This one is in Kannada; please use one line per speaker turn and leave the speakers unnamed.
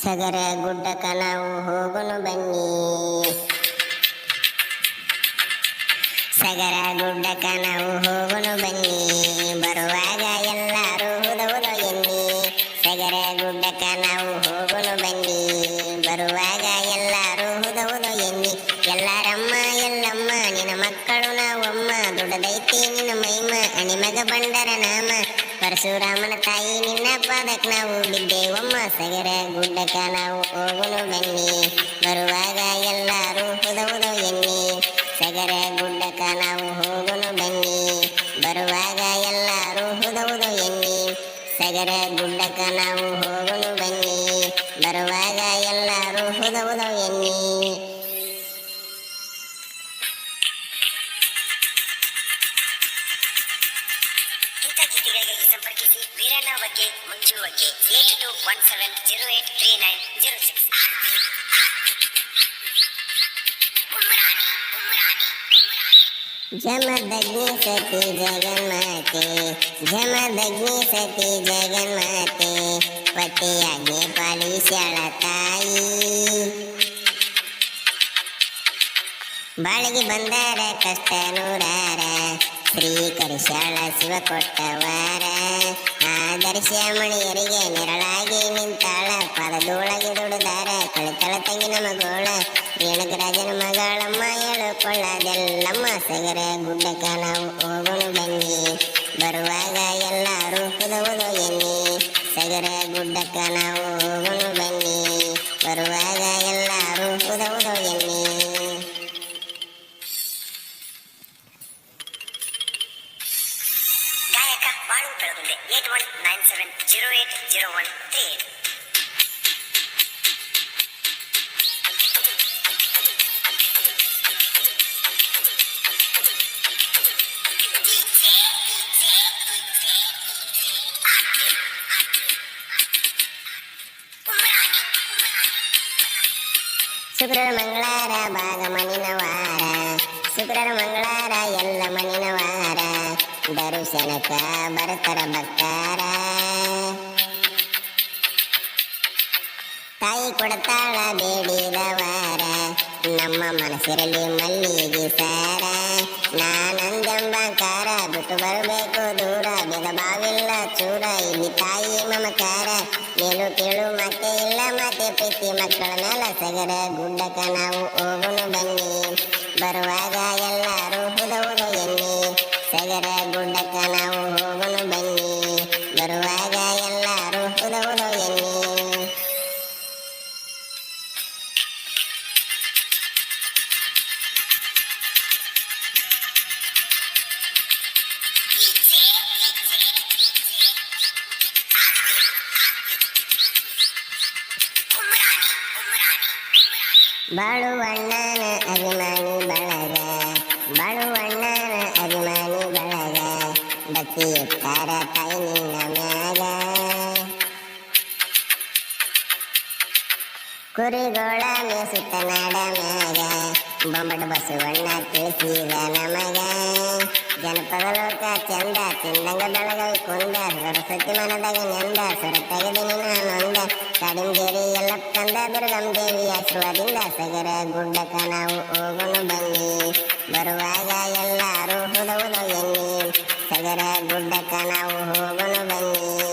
ಸಗರ ಗುಡ್ಡಕ ನಾವು ಹೋಗುನು ಬನ್ನಿ. ಸಗರ ಗುಡ್ಡಕ ನಾವು ಹೋಗುನು ಬನ್ನಿ. ಬರುವಾಗ ಎಲ್ಲರೂ ಹುದವುದ ಎನ್ನಿ. ಸಗರ ಗುಡ್ಡಕ ನಾವು ಹೋಗುನು ಬನ್ನಿ. ಬರುವಾಗ ಎಲ್ಲರೂ ಹುದವುದ ಎನ್ನಿ. ಎಲ್ಲರಮ್ಮ ಎಲ್ಲಮ್ಮ ನಿನ್ನ ಮಕ್ಕಳು ನಾವಮ್ಮ. ದೊಡ್ಡದೈತಿ ನಿನ್ನ ಮೈಮ ಅಣಿಮಗ ಬಂಡರ ನಾಮ. ಪರಶುರಾಮನ ತಾಯಿ ನಿನ್ನ ಪಾದಕ್ಕೆ ನಾವು ಬಿದ್ದೇವಮ್ಮ. ಸಗರ ಗುಡ್ಡಕ ನಾವು ಹೋಗುನು ಬನ್ನಿ. ಬರುವಾಗ ಎಲ್ಲರೂ ಹುದವುದ ಎನ್ನಿ. ಸಗರ ಗುಡ್ಡಕ ನಾವು ಹೋಗುನು ಬನ್ನಿ. ಬರುವಾಗ ಎಲ್ಲರೂ ಹುದವುದ ಎನ್ನಿ. ಸಗರ ಗುಡ್ಡಕ ನಾವು ಹೋಗುನು ಬನ್ನಿ. ಬರುವಾಗ ಎಲ್ಲರೂ ಹುದವುದ ಎನ್ನಿ.
ಸಂಪರ್ಕಿಸಿ ವೀರಣ್ಣ ಬಗ್ಗೆ ಮುಂಚು ಬಗ್ಗೆ 8217083906.
ಜಮದಗ್ನಿ ಸತಿ ಜಗನ್ಮಾತೆ. ಜಮದಗ್ನಿ ಸತಿ ಜಗನ್ಮಾತೆ. ಪತಿಯಾಜ್ಞೆ ಪಾಲಿಸ್ಯಾಳ ತಾಯಿ. ಬಾಳಿಗೆ ಬಂದಾರ ಕಷ್ಟ ನೂರಾರ. ಶ್ರೀಕರಿಸ್ಯಾಳ ಶಿವ ಕೊಟ್ಟವಾರ. ಆದರ್ಶ ಮಣಿಯರಿಗೆ ನೆರಳಾಗಿ ನಿಂತಾಳ. ಪಾದದೊಳಗೆ ದುಡಿದಾರ ಕಳಿತಳ ತಂಗಿನ ಮಗೋಳ. ರೇಣುಕರಾಜನ ಮಗಳಮ್ಮ ಎಳುಕೊಳ್ಳದೆಲ್ಲಮ್ಮ. ಸಗರ ಗುಡ್ಡಕ ನಾವು ಹೋಗುನು ಬನ್ನಿ. ಬರುವಾಗ ಎಲ್ಲರೂ ಹುದವುದು ಎನ್ನಿ. ಸಗರ ಗುಡ್ಡಕ ನಾವು ಹೋಗುನು ಬನ್ನಿ. ಬರುವಾಗ ಎಲ್ಲರೂ ಹುದವುದು ಎನ್ನಿ.
ಗಾಯಕ ಬಾಳು ಬೆಳಗುಂದೆ 8197080138.
ಶುಕ್ರರ ಮಂಗಳಾರ ಭಾಗ ಮನಿನ ವಾರ. ಶುಕ್ರರ ಮಂಗಳಾರ ಎಲ್ಲ ಮನಿನ ವಾರ. ದರ್ಶನಕ ಬರ್ತಾರ ಭಕ್ತಾರ. ತಾಯಿ ಕೊಡ್ತಾಳ ಬೇಡಿದ ವಾರ. ನಮ್ಮ ಮನಸ್ಸಿರಲಿ ಮಲ್ಲಿಗೆ ಸಾರ. ನಾನಂದೆಂಬಂಕಾರ ಬಿಟ್ಟು ಬರಬೇಕು ದೂರ. ಬೇಗ ಬಾವಿಲ್ಲ ಚೂರ ಇಲ್ಲಿ ತಾಯಿ ಮಮಕಾರ. ಮೇಲು ಕೇಳು ಮತ್ತೆ ಇಲ್ಲ ಮತ್ತೆ ಪ್ರೀತಿ ಮಕ್ಕಳ ಮೇಲ. ಸಗರ ಗುಡ್ಡಕ ನಾವು ಹೋಗುನು ಬನ್ನಿ. ಬರುವಾಗ ಎಲ್ಲರೂ ಹುದವುದು ಎನ್ನಿ. ಸಗರ ಗುಡ್ಡಕ ನಾವು ಹೋಗುನು ಬನ್ನಿ. ಬರುವಾಗ ಎಲ್ಲರೂ ಹುದವುದು ಎನ್ನಿ. ಬಾಳುವಣ್ಣನ ಅಭಿಮಾನಿ ಬಳಗ. ಬಾಳುವಣ್ಣನ ಅಭಿಮಾನಿ ಬಳಗ. ಭಕ್ತಿ ಇಟ್ಟಾರ ತಾಯಿ ನಿನ್ನ ಮ್ಯಾಗ. ಕುರಿಗೋಳ ಮೇಸುತ್ತ ನಾಡ ಮ್ಯಾಗ. ಬೊಂಬಟ ಬಸವಣ್ಣ ತಿಳಿಸಿದ ನಮಗ. ಜನಪದ ಲೋಕ ಚಂದ ತಿಂದಂಗ ಬೆಳಗೈ ಕುಂದ. ಸರಸ್ವತಿ ಮನದಾಗ ನೆಂದ ಸುರ ತೆಗೆದಿನಿ ನಾನೊಂದ. ಕಾಡಿಂಗೇರಿ ಎಲ್ಲಪ್ಪಂದ ದುರ್ಗಂ ದೇವಿ ಆಶೀರ್ವಾದಿಂದ. ಸಗರ ಗುಡ್ಡಕ ನಾವು ಹೋಗುನು ಬನ್ನಿ. ಬರುವಾಗ ಎಲ್ಲರೂ ಹುದವುದು ಎನ್ನಿ. ಸಗರ ಗುಡ್ಡಕ ನಾವು ಹೋಗುನು ಬನ್ನಿ.